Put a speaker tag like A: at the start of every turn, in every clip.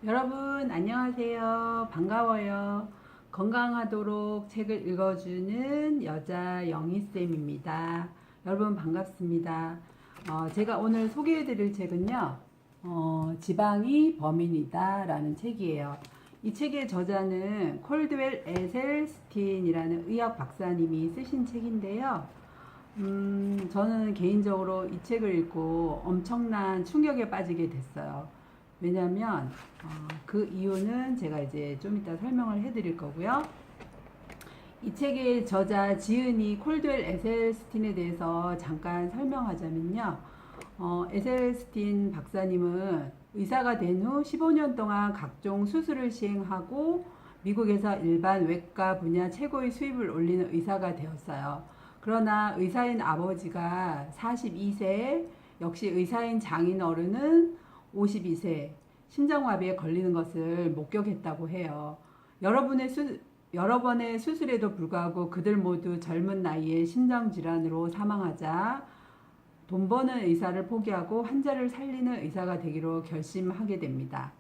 A: 여러분 안녕하세요. 반가워요. 건강하도록 책을 읽어주는 여자 영희쌤입니다. 여러분 반갑습니다. 제가 오늘 소개해드릴 책은요. 지방이 범인이다 라는 책이에요. 이 책의 저자는 콜드웰 에셀스틴이라는 의학 박사님이 쓰신 책인데요. 저는 개인적으로 이 책을 읽고 엄청난 충격에 빠지게 됐어요. 왜냐면 그 이유는 제가 이제 좀 이따 설명을 해드릴 거고요. 이 책의 저자 지은이 콜드웰 에셀스틴에 대해서 잠깐 설명하자면요. 에셀스틴 박사님은 의사가 된 후 15년 동안 각종 수술을 시행하고 미국에서 일반 외과 분야 최고의 수입을 올리는 의사가 되었어요. 그러나 의사인 아버지가 42세, 역시 의사인 장인 어른은 52세 심장마비에 걸리는 것을 목격했다고 해요. 여러 번의 수술에도 불구하고 그들 모두 젊은 나이에 심장질환으로 사망하자 돈 버는 의사를 포기하고 환자를 살리는 의사가 되기로 결심하게 됩니다.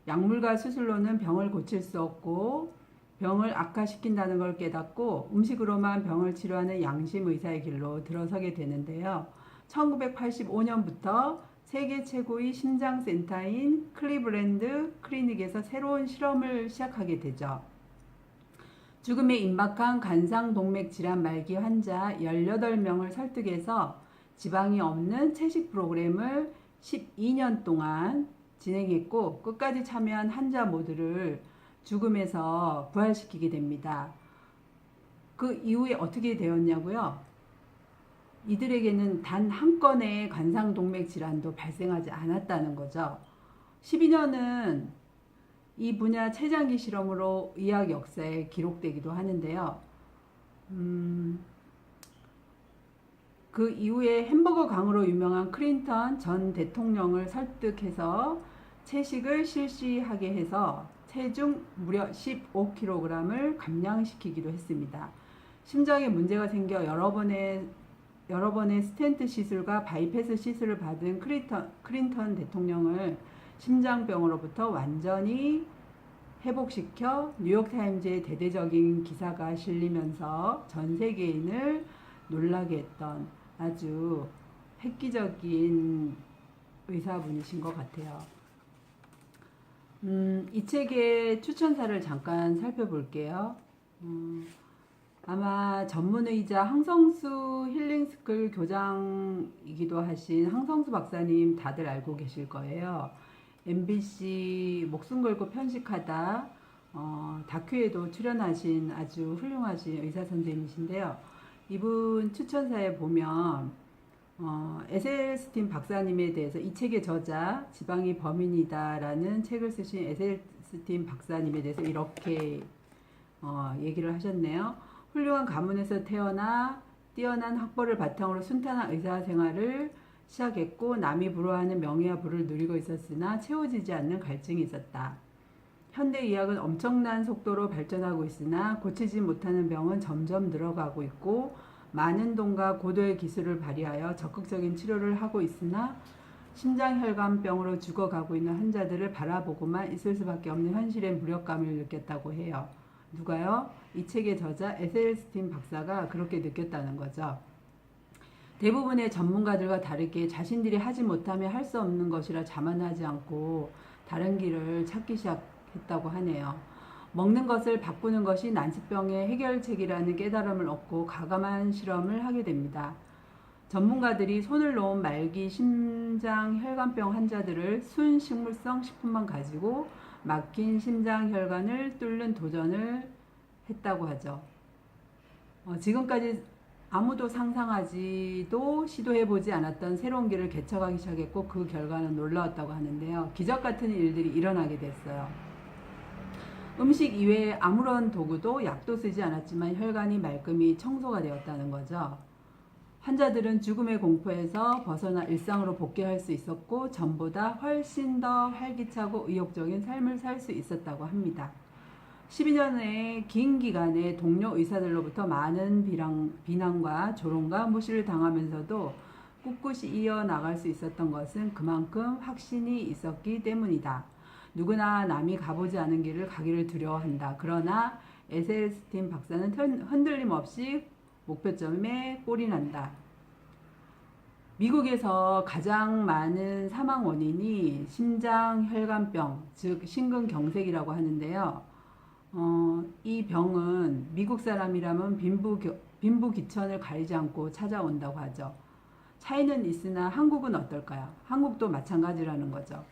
A: 약물과 수술로는 병을 고칠 수 없고 병을 악화시킨다는 걸 깨닫고 음식으로만 병을 치료하는 양심 의사의 길로 들어서게 되는데요. 1985년부터 세계 최고의 심장센터인 클리브랜드 클리닉에서 새로운 실험을 시작하게 되죠. 죽음에 임박한 간상동맥 질환 말기 환자 18명을 설득해서 지방이 없는 채식 프로그램을 12년 동안 진행했고 끝까지 참여한 환자 모두를 죽음에서 부활시키게 됩니다. 그 이후에 어떻게 되었냐고요? 이들에게는 단 한 건의 관상동맥 질환도 발생하지 않았다는 거죠. 12년은 이 분야 최장기 실험으로 의학 역사에 기록되기도 하는데요. 그 이후에 햄버거 강으로 유명한 클린턴 전 대통령을 설득해서 채식을 실시하게 해서 체중 무려 15kg을 감량시키기도 했습니다. 심장에 문제가 생겨 여러 번의 스텐트 시술과 바이패스 시술을 받은 클린턴 대통령을 심장병으로부터 완전히 회복시켜 뉴욕타임즈의 대대적인 기사가 실리면서 전 세계인을 놀라게 했던 아주 획기적인 의사분이신 것 같아요. 이 책의 추천사를 잠깐 살펴볼게요. 아마 전문의자 항성수 힐링스쿨 교장이기도 하신 항성수 박사님 다들 알고 계실 거예요. MBC 목숨 걸고 편식하다 다큐에도 출연하신 아주 훌륭하신 의사 선생님이신데요. 이분 추천사에 보면 에셀스틴 박사님에 대해서 이 책의 저자 지방이 범인이다 라는 책을 쓰신 에셀스틴 박사님에 대해서 이렇게 얘기를 하셨네요. 훌륭한 가문에서 태어나 뛰어난 학벌을 바탕으로 순탄한 의사 생활을 시작했고 남이 부러워하는 명예와 부를 누리고 있었으나 채워지지 않는 갈증이 있었다. 현대의학은 엄청난 속도로 발전하고 있으나 고치지 못하는 병은 점점 늘어가고 있고 많은 돈과 고도의 기술을 발휘하여 적극적인 치료를 하고 있으나 심장혈관병으로 죽어가고 있는 환자들을 바라보고만 있을 수밖에 없는 현실의 무력감을 느꼈다고 해요. 누가요? 이 책의 저자 에셀스틴 박사가 그렇게 느꼈다는 거죠. 대부분의 전문가들과 다르게 자신들이 하지 못하면 할 수 없는 것이라 자만하지 않고 다른 길을 찾기 시작했다고 하네요. 먹는 것을 바꾸는 것이 난치병의 해결책이라는 깨달음을 얻고 과감한 실험을 하게 됩니다. 전문가들이 손을 놓은 말기 심장혈관병 환자들을 순식물성 식품만 가지고 막힌 심장혈관을 뚫는 도전을 했다고 하죠. 지금까지 아무도 상상하지도 시도해보지 않았던 새로운 길을 개척하기 시작했고 그 결과는 놀라웠다고 하는데요. 기적 같은 일들이 일어나게 됐어요. 음식 이외에 아무런 도구도 약도 쓰지 않았지만 혈관이 말끔히 청소가 되었다는 거죠. 환자들은 죽음의 공포에서 벗어나 일상으로 복귀할 수 있었고 전보다 훨씬 더 활기차고 의욕적인 삶을 살 수 있었다고 합니다. 12년의 긴 기간에 동료 의사들로부터 많은 비난과 조롱과 무시를 당하면서도 꿋꿋이 이어나갈 수 있었던 것은 그만큼 확신이 있었기 때문이다. 누구나 남이 가보지 않은 길을 가기를 두려워한다. 그러나 에셀스틴 박사는 흔들림 없이 목표점에 골이 난다. 미국에서 가장 많은 사망 원인이 심장혈관병, 즉 심근경색이라고 하는데요. 이 병은 미국 사람이라면 빈부귀천을 가리지 않고 찾아온다고 하죠. 차이는 있으나 한국은 어떨까요? 한국도 마찬가지라는 거죠.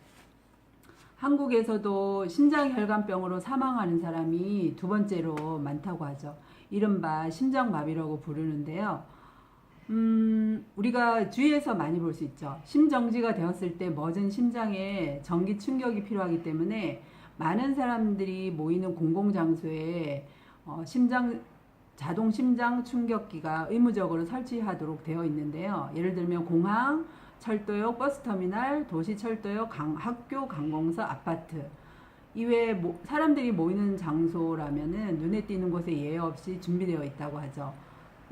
A: 한국에서도 심장혈관병으로 사망하는 사람이 두 번째로 많다고 하죠. 이른바 심장마비라고 부르는데요. 우리가 주위에서 많이 볼 수 있죠. 심정지가 되었을 때 멎은 심장에 전기 충격이 필요하기 때문에 많은 사람들이 모이는 공공장소에 자동 심장 충격기가 의무적으로 설치하도록 되어 있는데요. 예를 들면 공항, 철도역, 버스터미널, 도시철도역, 학교, 관공서, 아파트 이외에 사람들이 모이는 장소라면은 눈에 띄는 곳에 예외 없이 준비되어 있다고 하죠.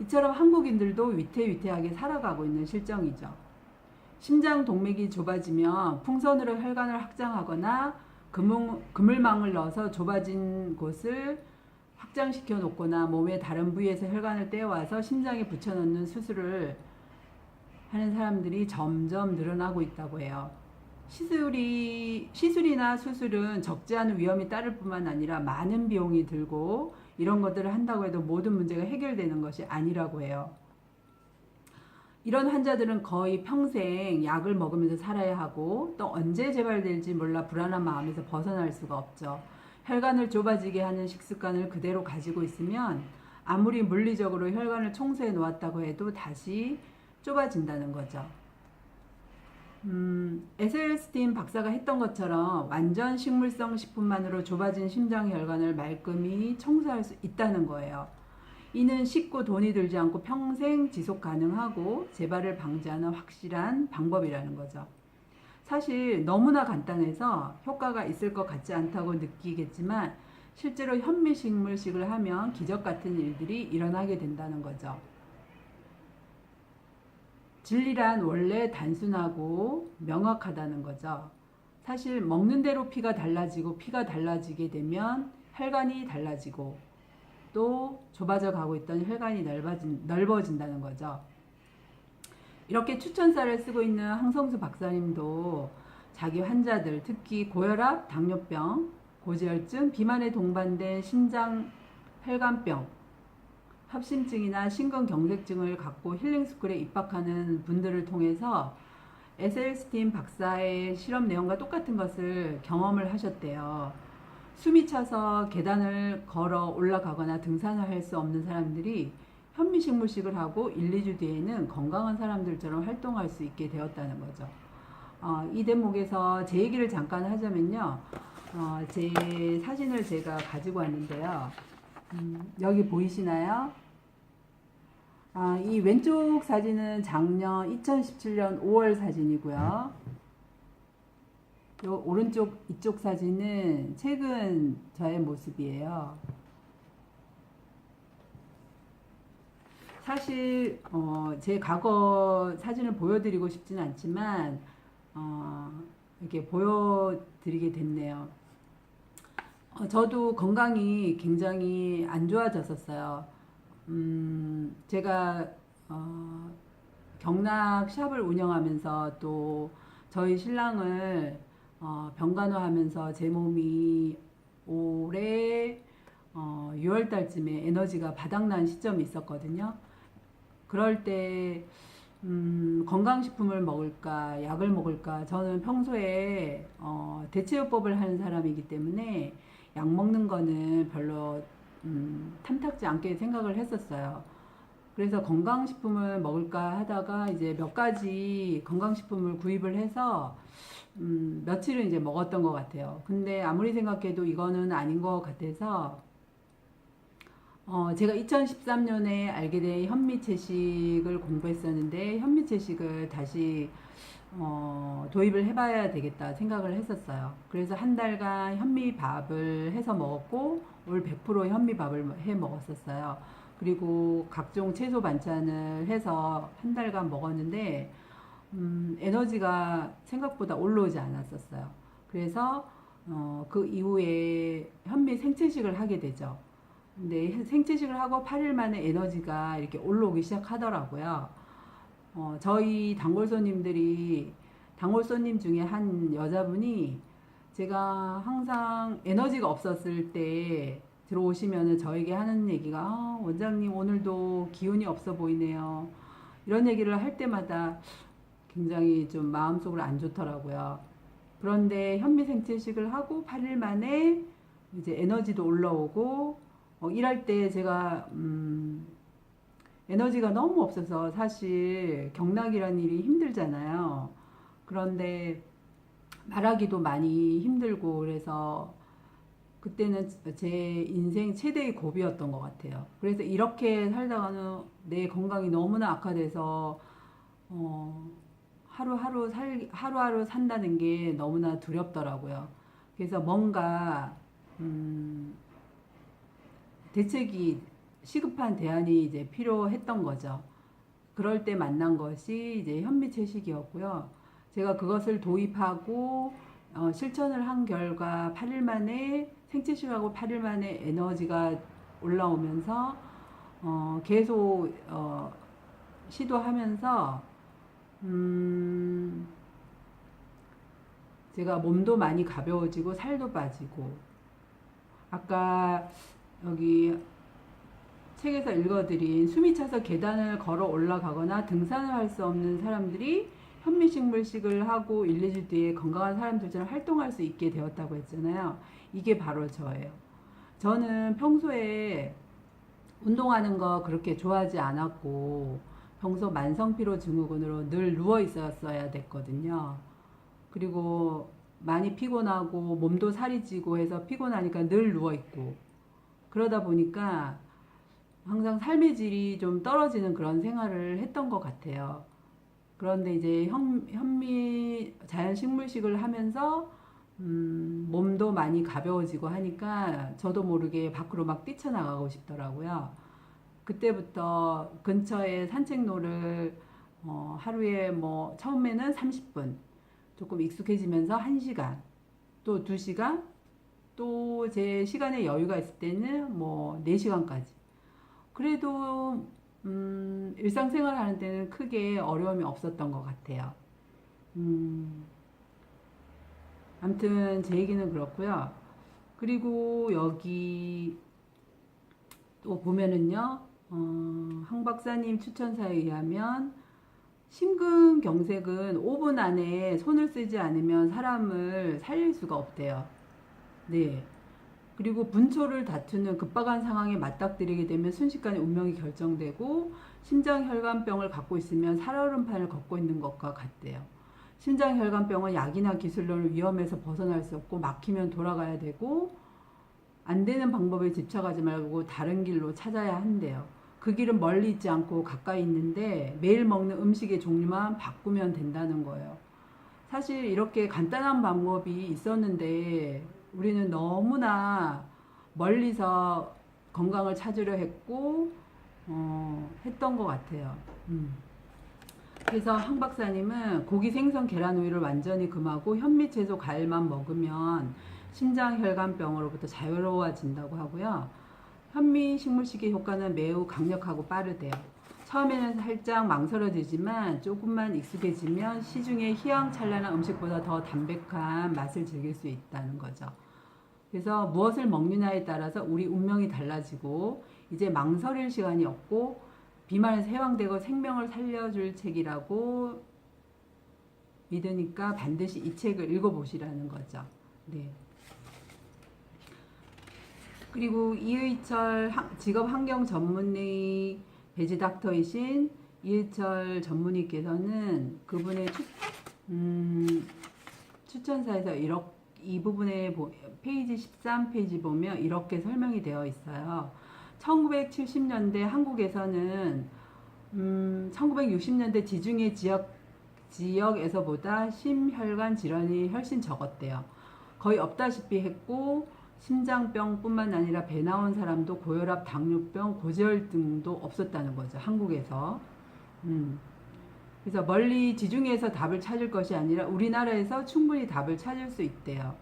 A: 이처럼 한국인들도 위태위태하게 살아가고 있는 실정이죠. 심장 동맥이 좁아지면 풍선으로 혈관을 확장하거나 그물망을 넣어서 좁아진 곳을 확장시켜 놓거나 몸의 다른 부위에서 혈관을 떼어와서 심장에 붙여넣는 수술을 하는 사람들이 점점 늘어나고 있다고 해요. 시술이나 수술은 적지 않은 위험이 따를 뿐만 아니라 많은 비용이 들고 이런 것들을 한다고 해도 모든 문제가 해결되는 것이 아니라고 해요. 이런 환자들은 거의 평생 약을 먹으면서 살아야 하고 또 언제 재발될지 몰라 불안한 마음에서 벗어날 수가 없죠. 혈관을 좁아지게 하는 식습관을 그대로 가지고 있으면 아무리 물리적으로 혈관을 청소해 놓았다고 해도 다시 좁아진다는 거죠. 에셀스틴 박사가 했던 것처럼 완전 식물성 식품만으로 좁아진 심장혈관을 말끔히 청소할 수 있다는 거예요. 이는 쉽고 돈이 들지 않고 평생 지속 가능하고 재발을 방지하는 확실한 방법이라는 거죠. 사실 너무나 간단해서 효과가 있을 것 같지 않다고 느끼겠지만 실제로 현미식물식을 하면 기적 같은 일들이 일어나게 된다는 거죠. 진리란 원래 단순하고 명확하다는 거죠. 사실 먹는 대로 피가 달라지고 피가 달라지게 되면 혈관이 달라지고 또 좁아져 가고 있던 혈관이 넓어진다는 거죠. 이렇게 추천사를 쓰고 있는 항성수 박사님도 자기 환자들, 특히 고혈압, 당뇨병, 고지혈증, 비만에 동반된 심장혈관병, 협심증이나 심근경색증을 갖고 힐링스쿨에 입학하는 분들을 통해서 에셀스틴 박사의 실험 내용과 똑같은 것을 경험을 하셨대요. 숨이 차서 계단을 걸어 올라가거나 등산을 할 수 없는 사람들이 현미식물식을 하고 1, 2주 뒤에는 건강한 사람들처럼 활동할 수 있게 되었다는 거죠. 이 대목에서 제 얘기를 잠깐 하자면요. 제 사진을 제가 가지고 왔는데요. 여기 보이시나요? 이 왼쪽 사진은 작년 2017년 5월 사진이고요. 요 오른쪽 이쪽 사진은 최근 저의 모습이에요. 사실 제 과거 사진을 보여드리고 싶지는 않지만 이렇게 보여드리게 됐네요. 저도 건강이 굉장히 안 좋아졌었어요. 제가 경락 샵을 운영하면서 또 저희 신랑을 병간호하면서 제 몸이 올해 6월 달쯤에 에너지가 바닥난 시점이 있었거든요. 그럴 때 건강식품을 먹을까 약을 먹을까, 저는 평소에 대체요법을 하는 사람이기 때문에 약 먹는 거는 별로 탐탁지 않게 생각을 했었어요. 그래서 건강식품을 먹을까 하다가 이제 몇 가지 건강식품을 구입을 해서 며칠은 이제 먹었던 것 같아요. 근데 아무리 생각해도 이거는 아닌 것 같아서 제가 2013년에 알게 된 현미채식을 공부했었는데 현미채식을 다시 도입을 해봐야 되겠다 생각을 했었어요. 그래서 한 달간 현미밥을 해서 먹었고 올 100% 현미밥을 해 먹었었어요. 그리고 각종 채소 반찬을 해서 한 달간 먹었는데 에너지가 생각보다 올라오지 않았었어요. 그래서 그 이후에 현미 생채식을 하게 되죠. 근데 생채식을 하고 8일 만에 에너지가 이렇게 올라오기 시작하더라고요. 저희 단골 손님 중에 한 여자분이 제가 항상 에너지가 없었을 때 들어오시면은 저에게 하는 얘기가 원장님 오늘도 기운이 없어 보이네요. 이런 얘기를 할 때마다 굉장히 좀 마음속으로 안 좋더라고요. 그런데 현미생채식을 하고 8일 만에 이제 에너지도 올라오고 일할 때 제가 에너지가 너무 없어서 사실 경락이라는 일이 힘들잖아요. 그런데 말하기도 많이 힘들고 그래서 그때는 제 인생 최대의 고비였던 것 같아요. 그래서 이렇게 살다가는 내 건강이 너무나 악화돼서 어, 하루하루 산다는 게 너무나 두렵더라고요. 그래서 뭔가 음, 대책이 시급한 대안이 이제 필요했던 거죠. 그럴 때 만난 것이 이제 현미채식이었고요. 제가 그것을 도입하고 실천을 한 결과 8일 만에 생채식하고 8일 만에 에너지가 올라오면서 계속 시도하면서 제가 몸도 많이 가벼워지고 살도 빠지고 아까 여기 책에서 읽어드린 숨이 차서 계단을 걸어 올라가거나 등산을 할 수 없는 사람들이 현미식물식을 하고 1, 2주 뒤에 건강한 사람들처럼 활동할 수 있게 되었다고 했잖아요. 이게 바로 저예요. 저는 평소에 운동하는 거 그렇게 좋아하지 않았고 평소 만성피로 증후군으로 늘 누워 있었어야 됐거든요. 그리고 많이 피곤하고 몸도 살이 찌고 해서 피곤하니까 늘 누워 있고 그러다 보니까 항상 삶의 질이 좀 떨어지는 그런 생활을 했던 것 같아요. 그런데 이제 현미 자연식물식을 하면서 몸도 많이 가벼워지고 하니까 저도 모르게 밖으로 막 뛰쳐나가고 싶더라고요. 그때부터 근처에 산책로를 하루에 뭐 처음에는 30분 조금 익숙해지면서 1시간 또 2시간 또 제 시간에 여유가 있을 때는 뭐 4시간까지 그래도 일상생활 하는 데는 크게 어려움이 없었던 것 같아요. 아무튼 제 얘기는 그렇고요. 그리고 여기 또 보면은요, 황 박사님 추천사에 의하면 심근경색은 5분 안에 손을 쓰지 않으면 사람을 살릴 수가 없대요. 네. 그리고 분초를 다투는 급박한 상황에 맞닥뜨리게 되면 순식간에 운명이 결정되고 심장혈관병을 갖고 있으면 살얼음판을 걷고 있는 것과 같대요. 심장혈관병은 약이나 기술로는 위험에서 벗어날 수 없고 막히면 돌아가야 되고 안 되는 방법에 집착하지 말고 다른 길로 찾아야 한대요. 그 길은 멀리 있지 않고 가까이 있는데 매일 먹는 음식의 종류만 바꾸면 된다는 거예요. 사실 이렇게 간단한 방법이 있었는데 우리는 너무나 멀리서 건강을 찾으려 했고 했던 것 같아요. 그래서 황 박사님은 고기, 생선, 계란, 우유를 완전히 금하고 현미, 채소, 과일만 먹으면 심장혈관병으로부터 자유로워진다고 하고요. 현미 식물식의 효과는 매우 강력하고 빠르대요. 처음에는 살짝 망설여지지만 조금만 익숙해지면 시중의 희망찬란한 음식보다 더 담백한 맛을 즐길 수 있다는 거죠. 그래서 무엇을 먹느냐에 따라서 우리 운명이 달라지고 이제 망설일 시간이 없고 비만에서 해방되고 생명을 살려줄 책이라고 믿으니까 반드시 이 책을 읽어보시라는 거죠. 네. 그리고 이의철 직업환경 전문의 베지닥터이신 이의철 전문의께서는 그분의 추천사에서 이 부분에 페이지 13페이지 보면 이렇게 설명이 되어 있어요. 1970년대 한국에서는 1960년대 지중해 지역에서보다 심혈관 질환이 훨씬 적었대요. 거의 없다시피 했고 심장병뿐만 아니라 배 나온 사람도 고혈압, 당뇨병, 고지혈증도 없었다는 거죠. 한국에서. 그래서 멀리 지중해에서 답을 찾을 것이 아니라 우리나라에서 충분히 답을 찾을 수 있대요.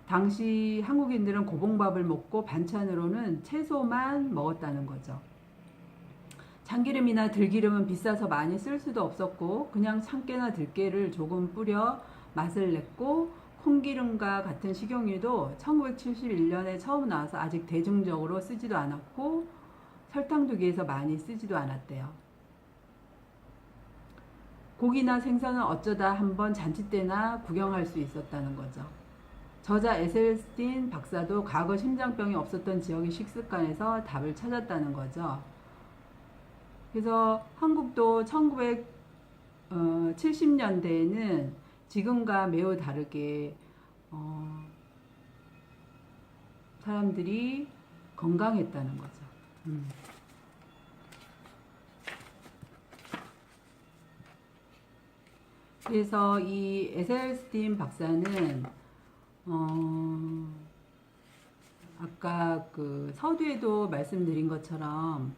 A: 당시 한국인들은 고봉밥을 먹고 반찬으로는 채소만 먹었다는 거죠. 참기름이나 들기름은 비싸서 많이 쓸 수도 없었고 그냥 참깨나 들깨를 조금 뿌려 맛을 냈고, 콩기름과 같은 식용유도 1971년에 처음 나와서 아직 대중적으로 쓰지도 않았고 설탕두기에서 많이 쓰지도 않았대요. 고기나 생선은 어쩌다 한번 잔치 때나 구경할 수 있었다는 거죠. 저자 에셀스틴 박사도 과거 심장병이 없었던 지역의 식습관에서 답을 찾았다는 거죠. 그래서 한국도 1970년대에는 지금과 매우 다르게 사람들이 건강했다는 거죠. 그래서 이 에셀스틴 박사는 아까 그 서두에도 말씀드린 것처럼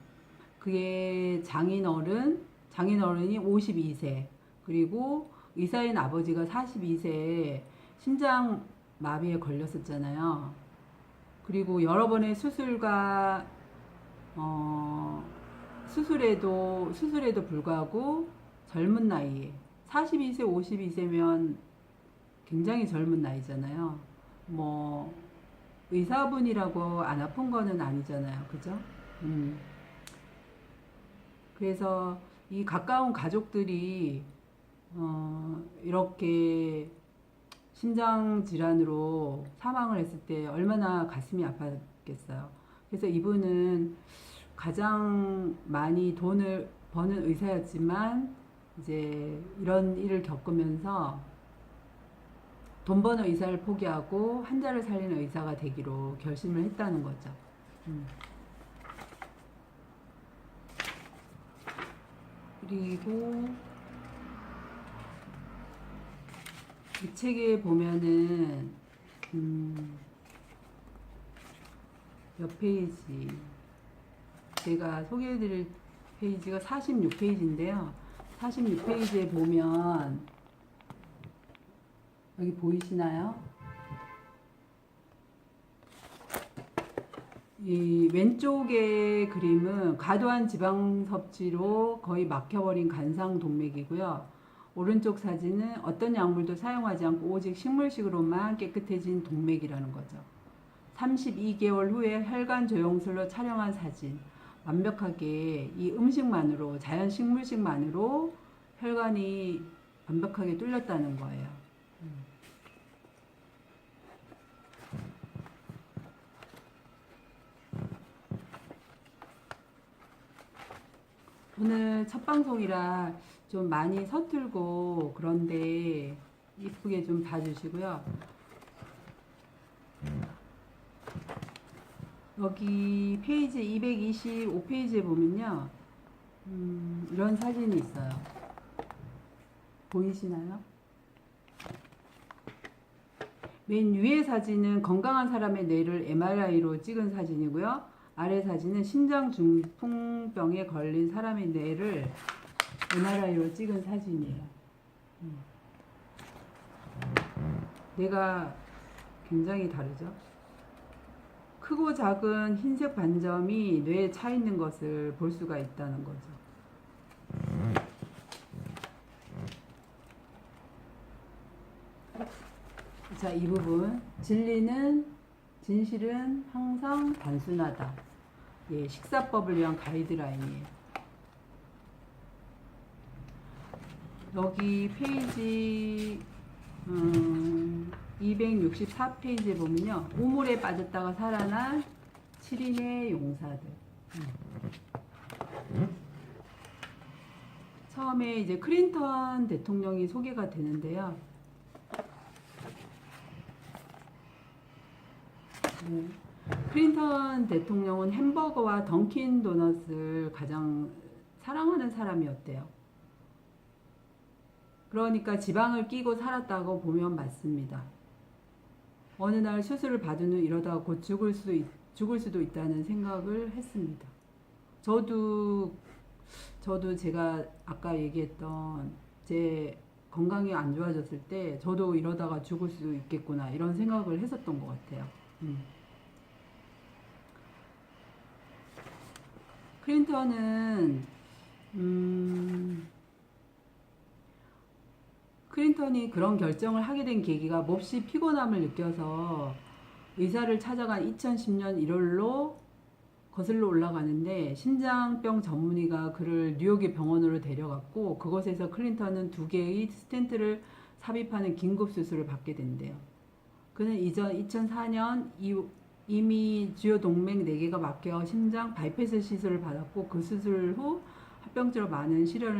A: 그의 장인어른이 52세, 그리고 의사인 아버지가 42세에 심장마비에 걸렸었잖아요. 그리고 여러 번의 수술과 수술에도 불구하고 젊은 나이에 42세, 52세면 굉장히 젊은 나이잖아요. 뭐 의사분이라고 안 아픈 거는 아니잖아요. 그죠? 그래서 이 가까운 가족들이 이렇게 심장 질환으로 사망을 했을 때 얼마나 가슴이 아팠겠어요. 그래서 이분은 가장 많이 돈을 버는 의사였지만 이제 이런 일을 겪으면서 돈 버는 의사를 포기하고 환자를 살리는 의사가 되기로 결심을 했다는 거죠. 그리고 이 책에 보면은 몇 페이지, 제가 소개해드릴 페이지가 46페이지인데요. 46페이지에 보면 여기 보이시나요? 이 왼쪽의 그림은 과도한 지방 섭취로 거의 막혀버린 간상동맥이고요. 오른쪽 사진은 어떤 약물도 사용하지 않고 오직 식물식으로만 깨끗해진 동맥이라는 거죠. 32개월 후에 혈관 조영술로 촬영한 사진. 완벽하게 이 음식만으로, 자연 식물식만으로 혈관이 완벽하게 뚫렸다는 거예요. 오늘 첫 방송이라 좀 많이 서툴고 그런데 이쁘게 좀 봐주시고요. 여기 페이지 225페이지에 보면요. 이런 사진이 있어요. 보이시나요? 맨 위에 사진은 건강한 사람의 뇌를 MRI로 찍은 사진이고요. 아래 사진은 심장중풍병에 걸린 사람의 뇌를 MRI로 찍은 사진이에요. 뇌가 굉장히 다르죠. 크고 작은 흰색 반점이 뇌에 차 있는 것을 볼 수가 있다는 거죠. 자, 이 부분. 진실은 항상 단순하다. 예, 식사법을 위한 가이드라인이에요. 여기 페이지 264페이지에 보면요. 우물에 빠졌다가 살아난 7인의 용사들. 처음에 이제 클린턴 대통령이 소개가 되는데요. 클린턴 대통령은 햄버거와 던킨 도넛을 가장 사랑하는 사람이었대요. 그러니까 지방을 끼고 살았다고 보면 맞습니다. 어느 날 수술을 받은 후 이러다가 곧 죽을 수도 있다는 생각을 했습니다. 저도 제가 아까 얘기했던 제 건강이 안 좋아졌을 때 저도 이러다가 죽을 수 있겠구나 이런 생각을 했었던 것 같아요. 클린턴은 클린턴이 그런 결정을 하게 된 계기가 몹시 피곤함을 느껴서 의사를 찾아간 2010년 1월로 거슬러 올라가는데 심장병 전문의가 그를 뉴욕의 병원으로 데려갔고 그곳에서 클린턴은 2개의 스텐트를 삽입하는 긴급 수술을 받게 된대요. 그는 이전 2004년 이미 주요 동맥 4개가 막혀 심장 바이패스 시술을 받았고 그 수술 후 합병증으로 많은 시련을